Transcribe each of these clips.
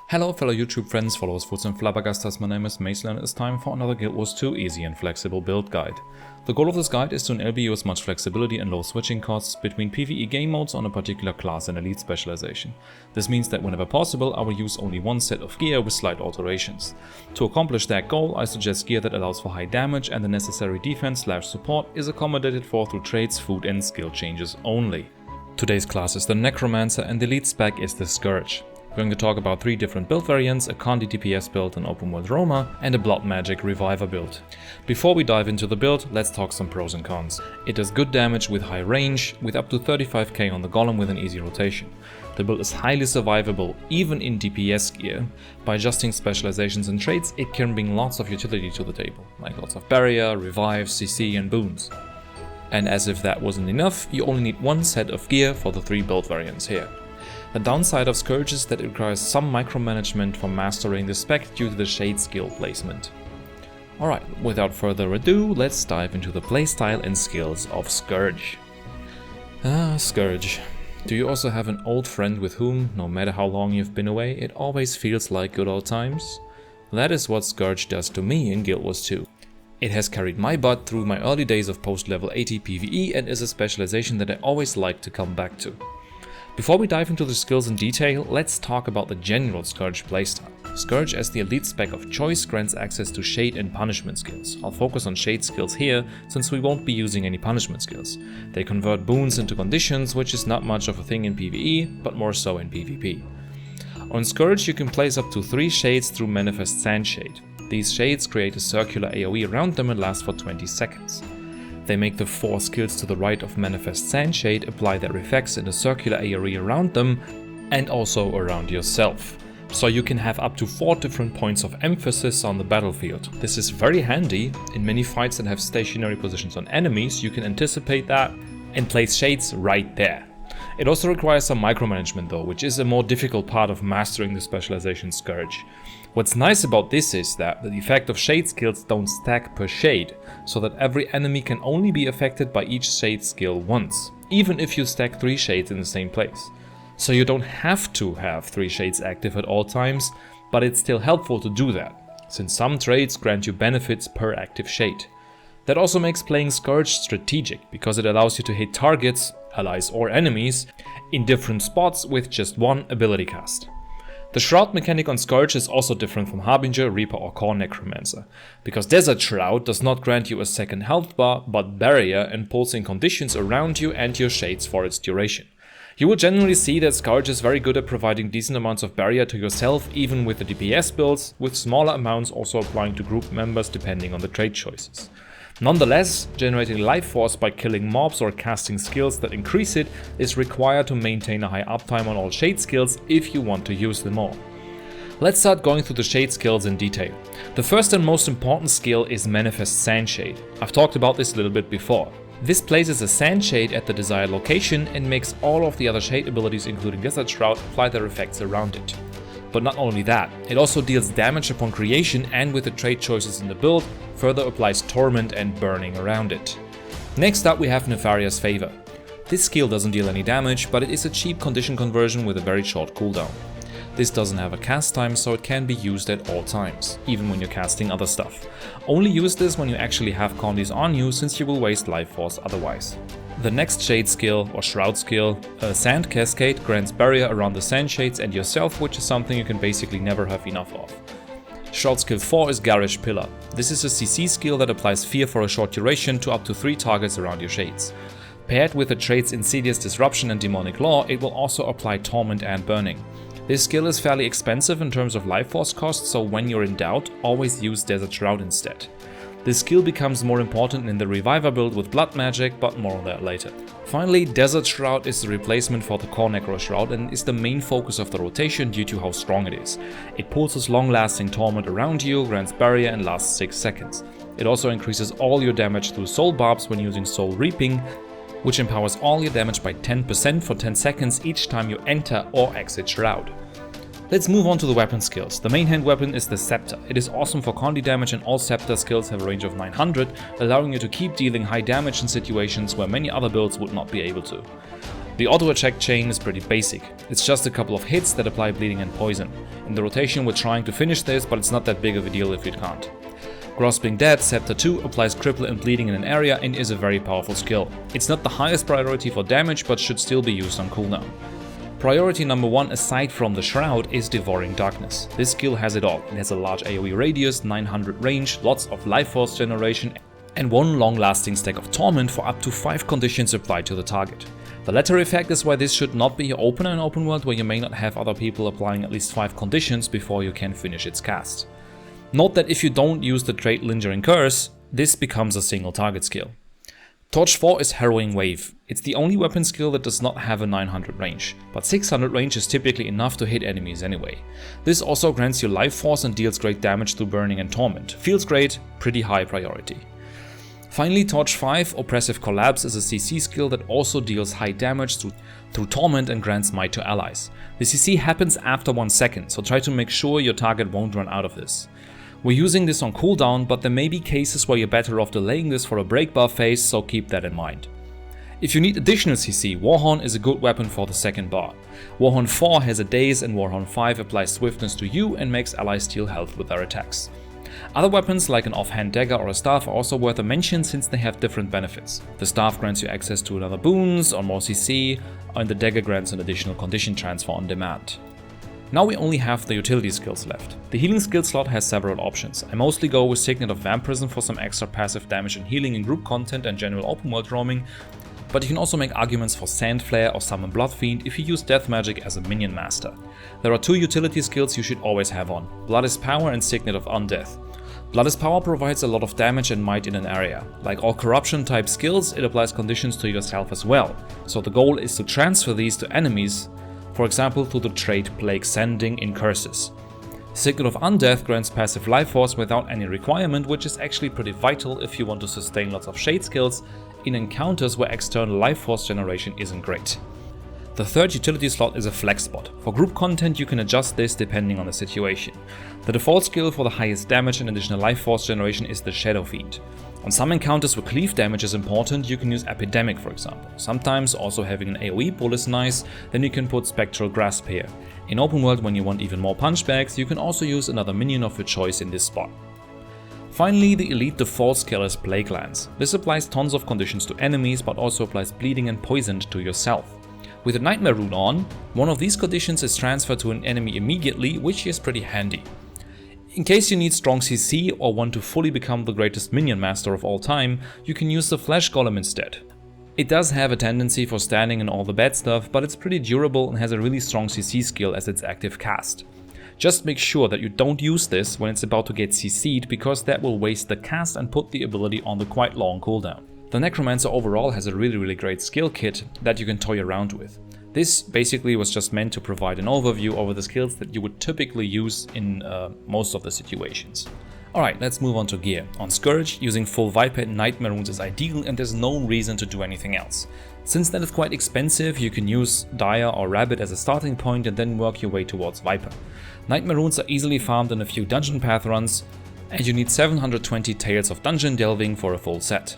Hello fellow YouTube friends, followers, fools and flabbergastas, my name is Mason and it's time for another Guild Wars 2 easy and flexible build guide. The goal of this guide is to enable you as much flexibility and low switching costs between PvE game modes on a particular class and elite specialization. This means that whenever possible I will use only one set of gear with slight alterations. To accomplish that goal I suggest gear that allows for high damage and the necessary defense/support is accommodated for through traits, food and skill changes only. Today's class is the Necromancer and the elite spec is the Scourge. We're going to talk about 3 different build variants, a Condi DPS build, an open world Roma, and a Blood Magic Reviver build. Before we dive into the build, let's talk some pros and cons. It does good damage with high range, with up to 35k on the golem with an easy rotation. The build is highly survivable, even in DPS gear. By adjusting specializations and traits, it can bring lots of utility to the table, like lots of barrier, revive, CC and boons. And as if that wasn't enough, you only need one set of gear for the 3 build variants here. The downside of Scourge is that it requires some micromanagement for mastering the spec due to the shade skill placement. Alright, without further ado, let's dive into the playstyle and skills of Scourge. Scourge. Do you also have an old friend with whom, no matter how long you've been away, it always feels like good old times? That is what Scourge does to me in Guild Wars 2. It has carried my butt through my early days of post-level 80 PvE and is a specialization that I always like to come back to. Before we dive into the skills in detail, let's talk about the general Scourge playstyle. Scourge as the elite spec of choice grants access to shade and punishment skills. I'll focus on shade skills here, since we won't be using any punishment skills. They convert boons into conditions, which is not much of a thing in PvE, but more so in PvP. On Scourge you can place up to 3 shades through Manifest Sandshade. These shades create a circular AoE around them and last for 20 seconds. They make the 4 skills to the right of Manifest Sandshade apply their effects in a circular AoE around them and also around yourself. So you can have up to 4 different points of emphasis on the battlefield. This is very handy. In many fights that have stationary positions on enemies, you can anticipate that and place shades right there. It also requires some micromanagement though, which is a more difficult part of mastering the specialization Scourge. What's nice about this is that the effect of shade skills don't stack per shade, so that every enemy can only be affected by each shade skill once, even if you stack 3 shades in the same place. So you don't have to have 3 shades active at all times, but it's still helpful to do that, since some traits grant you benefits per active shade. That also makes playing Scourge strategic, because it allows you to hit targets, allies or enemies, in different spots with just one ability cast. The Shroud mechanic on Scourge is also different from Harbinger, Reaper or Core Necromancer, because Desert Shroud does not grant you a second health bar, but barrier and pulsing conditions around you and your shades for its duration. You will generally see that Scourge is very good at providing decent amounts of barrier to yourself even with the DPS builds, with smaller amounts also applying to group members depending on the trait choices. Nonetheless, generating life force by killing mobs or casting skills that increase it is required to maintain a high uptime on all shade skills if you want to use them all. Let's start going through the shade skills in detail. The first and most important skill is Manifest Sandshade. I've talked about this a little bit before. This places a sandshade at the desired location and makes all of the other shade abilities including Desert Shroud apply their effects around it. But not only that, it also deals damage upon creation and with the trait choices in the build, further applies Torment and Burning around it. Next up we have Nefarious Favor. This skill doesn't deal any damage, but it is a cheap condition conversion with a very short cooldown. This doesn't have a cast time, so it can be used at all times, even when you're casting other stuff. Only use this when you actually have Condis on you, since you will waste life force otherwise. The next shade skill, or shroud skill, a Sand Cascade, grants barrier around the sand shades and yourself, which is something you can basically never have enough of. Shroud skill 4 is Garish Pillar. This is a CC skill that applies fear for a short duration to up to 3 targets around your shades. Paired with the traits Insidious Disruption and Demonic Law, it will also apply Torment and Burning. This skill is fairly expensive in terms of life force cost, so when you're in doubt, always use Desert Shroud instead. This skill becomes more important in the Reviver build with Blood Magic, but more on that later. Finally, Desert Shroud is the replacement for the Core Necro Shroud and is the main focus of the rotation due to how strong it is. It pulses long-lasting torment around you, grants barrier and lasts 6 seconds. It also increases all your damage through Soul Barbs when using Soul Reaping, which empowers all your damage by 10% for 10 seconds each time you enter or exit Shroud. Let's move on to the weapon skills. The main hand weapon is the Scepter. It is awesome for Condi damage and all Scepter skills have a range of 900, allowing you to keep dealing high damage in situations where many other builds would not be able to. The auto-attack chain is pretty basic. It's just a couple of hits that apply bleeding and poison. In the rotation we're trying to finish this, but it's not that big of a deal if you can't. Grasping Dead, Scepter 2, applies cripple and bleeding in an area and is a very powerful skill. It's not the highest priority for damage, but should still be used on cooldown. Priority number 1 aside from the Shroud is Devouring Darkness. This skill has it all. It has a large AoE radius, 900 range, lots of life force generation, and one long-lasting stack of Torment for up to 5 conditions applied to the target. The latter effect is why this should not be your opener in open world, where you may not have other people applying at least 5 conditions before you can finish its cast. Note that if you don't use the trait Lingering Curse, this becomes a single target skill. Torch 4 is Harrowing Wave. It's the only weapon skill that does not have a 900 range, but 600 range is typically enough to hit enemies anyway. This also grants you life force and deals great damage through burning and torment. Feels great, pretty high priority. Finally, Torch 5, Oppressive Collapse, is a CC skill that also deals high damage through torment and grants might to allies. The CC happens after 1 second, so try to make sure your target won't run out of this. We're using this on cooldown, but there may be cases where you're better off delaying this for a break buff phase, so keep that in mind. If you need additional CC, Warhorn is a good weapon for the second bar. Warhorn 4 has a Daze and Warhorn 5 applies Swiftness to you and makes allies steal health with their attacks. Other weapons like an offhand dagger or a staff are also worth a mention since they have different benefits. The staff grants you access to another boons or more CC, and the dagger grants an additional condition transfer on demand. Now we only have the utility skills left. The healing skill slot has several options. I mostly go with Signet of Vampirism for some extra passive damage and healing in group content and general open world roaming, but you can also make arguments for Sand Flare or Summon Bloodfiend if you use Death Magic as a minion master. There are 2 utility skills you should always have on: Blood is Power and Signet of Undeath. Blood is Power provides a lot of damage and might in an area. Like all corruption type skills, it applies conditions to yourself as well, so the goal is to transfer these to enemies, for example through the trait Plague Sending in Curses. Signet of Undeath grants passive life force without any requirement, which is actually pretty vital if you want to sustain lots of shade skills in encounters where external life force generation isn't great. The third utility slot is a flex spot. For group content you can adjust this depending on the situation. The default skill for the highest damage and additional life force generation is the Shadow Fiend. On some encounters where cleave damage is important, you can use Epidemic for example. Sometimes also having an AoE pull is nice, then you can put Spectral Grasp here. In open world, when you want even more punchbacks, you can also use another minion of your choice in this spot. Finally, the elite default skill is Plague Lance. This applies tons of conditions to enemies, but also applies bleeding and poison to yourself. With a Nightmare Rune on, one of these conditions is transferred to an enemy immediately, which is pretty handy. In case you need strong CC or want to fully become the greatest minion master of all time, you can use the Flesh Golem instead. It does have a tendency for standing and all the bad stuff, but it's pretty durable and has a really strong CC skill as its active cast. Just make sure that you don't use this when it's about to get CC'd, because that will waste the cast and put the ability on the quite long cooldown. The Necromancer overall has a really great skill kit that you can toy around with. This basically was just meant to provide an overview over the skills that you would typically use in most of the situations. Alright, let's move on to gear. On Scourge, using full Viper and Nightmare Runes is ideal and there's no reason to do anything else. Since that is quite expensive, you can use Dire or Rabbit as a starting point and then work your way towards Viper. Nightmare Runes are easily farmed in a few dungeon path runs, and you need 720 Tales of Dungeon Delving for a full set.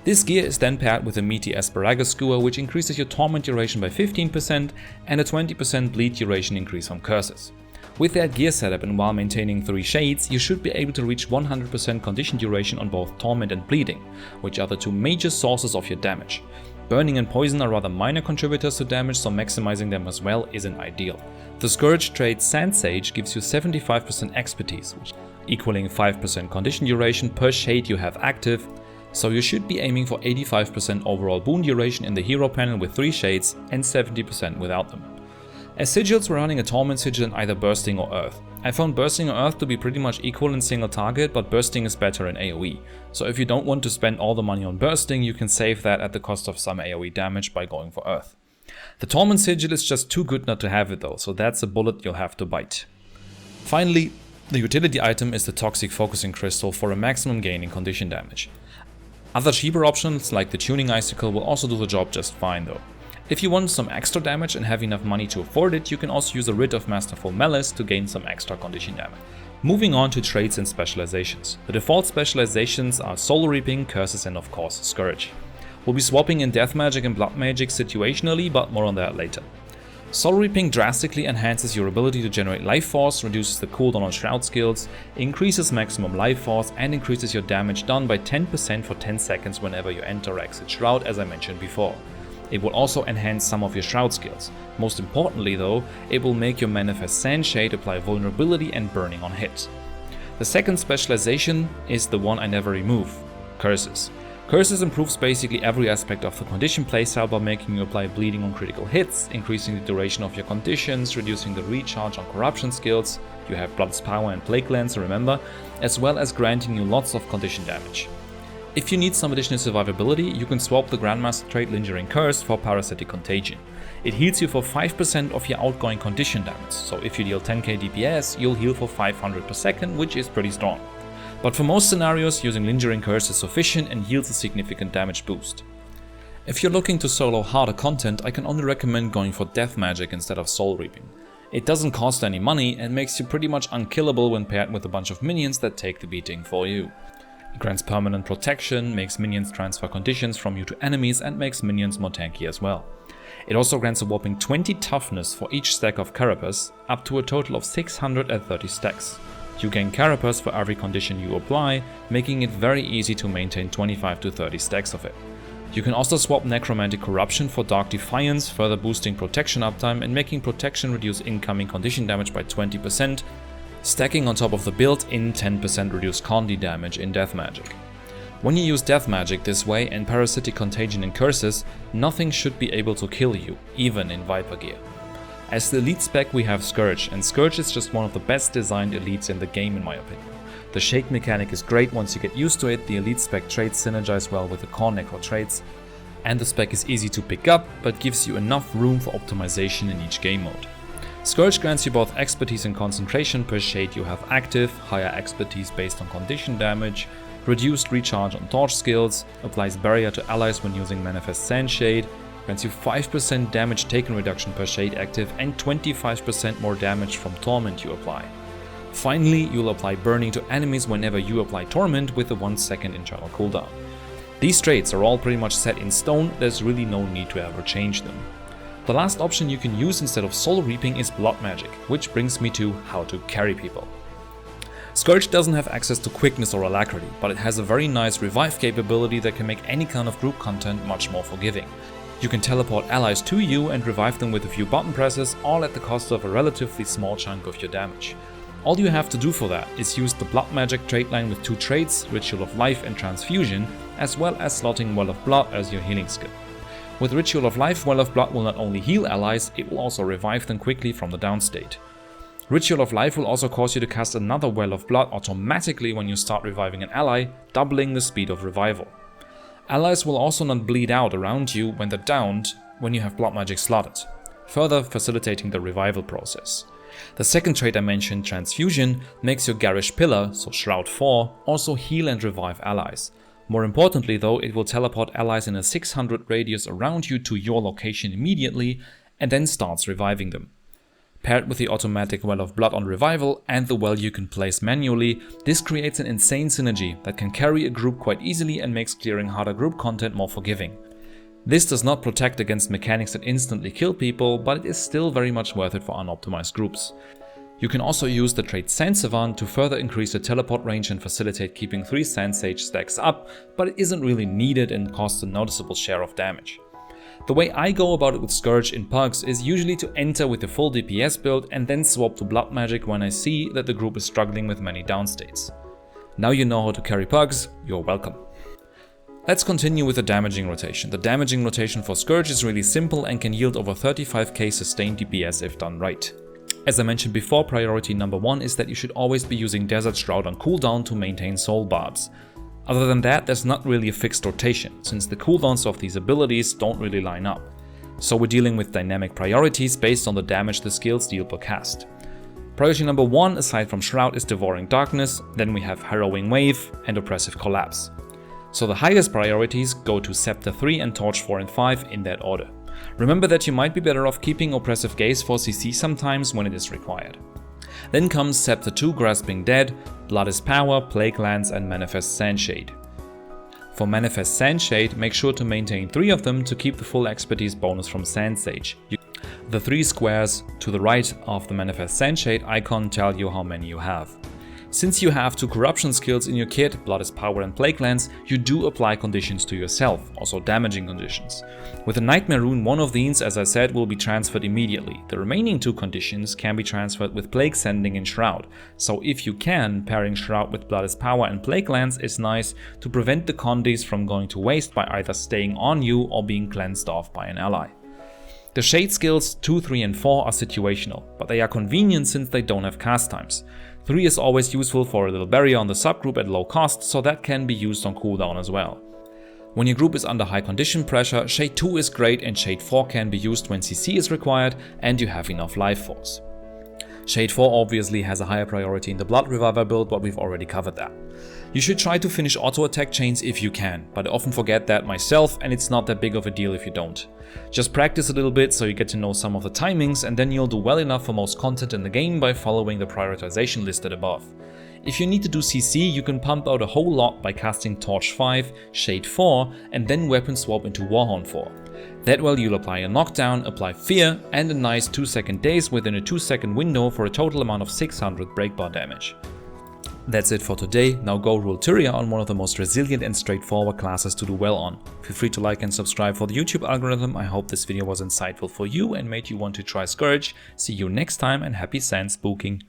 This gear is then paired with a meaty Asparagus Skewer, which increases your torment duration by 15% and a 20% bleed duration increase from curses. With that gear setup and while maintaining 3 shades, you should be able to reach 100% condition duration on both torment and bleeding, which are the 2 major sources of your damage. Burning and poison are rather minor contributors to damage, so maximizing them as well isn't ideal. The Scourge trait Sand Sage gives you 75% expertise, which equaling 5% condition duration per shade you have active, so you should be aiming for 85% overall boon duration in the hero panel with 3 shades and 70% without them. As sigils, we're running a Torment sigil in either Bursting or Earth. I found Bursting or Earth to be pretty much equal in single target, but Bursting is better in AoE. So if you don't want to spend all the money on Bursting, you can save that at the cost of some AoE damage by going for Earth. The Torment sigil is just too good not to have it though, so that's a bullet you'll have to bite. Finally, the utility item is the Toxic Focusing Crystal for a maximum gain in condition damage. Other cheaper options like the Tuning Icicle will also do the job just fine though. If you want some extra damage and have enough money to afford it, you can also use a Writ of Masterful Malice to gain some extra condition damage. Moving on to traits and specializations. The default specializations are Soul Reaping, Curses and of course Scourge. We'll be swapping in Death Magic and Blood Magic situationally, but more on that later. Soul Reaping drastically enhances your ability to generate life force, reduces the cooldown on Shroud skills, increases maximum life force, and increases your damage done by 10% for 10 seconds whenever you enter or exit Shroud, as I mentioned before. It will also enhance some of your Shroud skills. Most importantly though, it will make your Manifest Sandshade apply vulnerability and burning on hit. The second specialization is the one I never remove, Curses. Curses improves basically every aspect of the condition playstyle by making you apply bleeding on critical hits, increasing the duration of your conditions, reducing the recharge on corruption skills, you have Blood's Power and Plague Lance, remember, as well as granting you lots of condition damage. If you need some additional survivability, you can swap the Grandmaster trait Lingering Curse for Parasitic Contagion. It heals you for 5% of your outgoing condition damage, so if you deal 10k DPS, you'll heal for 500 per second, which is pretty strong. But for most scenarios, using Lingering Curse is sufficient and yields a significant damage boost. If you're looking to solo harder content, I can only recommend going for Death Magic instead of Soul Reaping. It doesn't cost any money and makes you pretty much unkillable when paired with a bunch of minions that take the beating for you. It grants permanent protection, makes minions transfer conditions from you to enemies, and makes minions more tanky as well. It also grants a whopping 20 toughness for each stack of Carapace, up to a total of 630 stacks. You gain Carapace for every condition you apply, making it very easy to maintain 25 to 30 stacks of it. You can also swap Necromantic Corruption for Dark Defiance, further boosting protection uptime and making protection reduce incoming condition damage by 20%, stacking on top of the built-in 10% reduced Condi damage in Death Magic. When you use Death Magic this way and Parasitic Contagion and Curses, nothing should be able to kill you, even in Viper gear. As the elite spec we have Scourge, and Scourge is just one of the best designed elites in the game in my opinion. The shake mechanic is great once you get used to it, the elite spec traits synergize well with the core necro traits, and the spec is easy to pick up, but gives you enough room for optimization in each game mode. Scourge grants you both expertise and concentration per shade you have active, higher expertise based on condition damage, reduced recharge on torch skills, applies barrier to allies when using Manifest Sandshade, grants you 5% damage taken reduction per shade active and 25% more damage from Torment you apply. Finally, you'll apply burning to enemies whenever you apply Torment with a 1 second internal cooldown. These traits are all pretty much set in stone, there's really no need to ever change them. The last option you can use instead of Soul Reaping is Blood Magic, which brings me to how to carry people. Scourge doesn't have access to quickness or alacrity, but it has a very nice revive capability that can make any kind of group content much more forgiving. You can teleport allies to you and revive them with a few button presses, all at the cost of a relatively small chunk of your damage. All you have to do for that is use the Blood Magic trait line with 2 traits, Ritual of Life and Transfusion, as well as slotting Well of Blood as your healing skill. With Ritual of Life, Well of Blood will not only heal allies, it will also revive them quickly from the down state. Ritual of Life will also cause you to cast another Well of Blood automatically when you start reviving an ally, doubling the speed of revival. Allies will also not bleed out around you when they're downed when you have Blood Magic slotted, further facilitating the revival process. The second trait I mentioned, Transfusion, makes your Garish Pillar, so Shroud 4, also heal and revive allies. More importantly though, it will teleport allies in a 600 radius around you to your location immediately and then starts reviving them. Paired with the automatic Well of Blood on revival and the well you can place manually, this creates an insane synergy that can carry a group quite easily and makes clearing harder group content more forgiving. This does not protect against mechanics that instantly kill people, but it is still very much worth it for unoptimized groups. You can also use the trait Sand Savant to further increase the teleport range and facilitate keeping 3 Sand Sage stacks up, but it isn't really needed and costs a noticeable share of damage. The way I go about it with Scourge in pugs is usually to enter with the full DPS build and then swap to Blood Magic when I see that the group is struggling with many downstates. Now you know how to carry pugs, you're welcome. Let's continue with the damaging rotation. The damaging rotation for Scourge is really simple and can yield over 35k sustained DPS if done right. As I mentioned before, priority number 1 is that you should always be using Desert Shroud on cooldown to maintain soul barbs. Other than that, there's not really a fixed rotation, since the cooldowns of these abilities don't really line up. So we're dealing with dynamic priorities based on the damage the skills deal per cast. Priority number 1 aside from Shroud is Devouring Darkness, then we have Harrowing Wave and Oppressive Collapse. So the highest priorities go to Scepter 3 and Torch 4 and 5 in that order. Remember that you might be better off keeping Oppressive Gaze for CC sometimes when it is required. Then comes Scepter 2 Grasping Dead, Blood is Power, Plague Lance and Manifest Sandshade. For Manifest Sandshade, make sure to maintain 3 of them to keep the full expertise bonus from Sand Sage. The 3 squares to the right of the Manifest Sandshade icon tell you how many you have. Since you have 2 corruption skills in your kit, Blood is Power and Plague Lance, you do apply conditions to yourself, also damaging conditions. With a Nightmare Rune, one of these, as I said, will be transferred immediately. The remaining 2 conditions can be transferred with Plague Sending and Shroud, so if you can, pairing Shroud with Blood is Power and Plague Lance is nice to prevent the Condis from going to waste by either staying on you or being cleansed off by an ally. The Shade skills 2, 3 and 4 are situational, but they are convenient since they don't have cast times. 3 is always useful for a little barrier on the subgroup at low cost, so that can be used on cooldown as well. When your group is under high condition pressure, Shade 2 is great and Shade 4 can be used when CC is required and you have enough life force. Shade 4 obviously has a higher priority in the Blood Reviver build, but we've already covered that. You should try to finish auto attack chains if you can, but I often forget that myself and it's not that big of a deal if you don't. Just practice a little bit so you get to know some of the timings and then you'll do well enough for most content in the game by following the prioritization listed above. If you need to do CC, you can pump out a whole lot by casting Torch 5, Shade 4 and then weapon swap into Warhorn 4. That way you'll apply a knockdown, apply fear and a nice 2-second daze within a 2-second window for a total amount of 600 breakbar damage. That's it for today. Now go roll Tyria on one of the most resilient and straightforward classes to do well on. Feel free to like and subscribe for the YouTube algorithm. I hope this video was insightful for you and made you want to try Scourge. See you next time and happy sand spooking.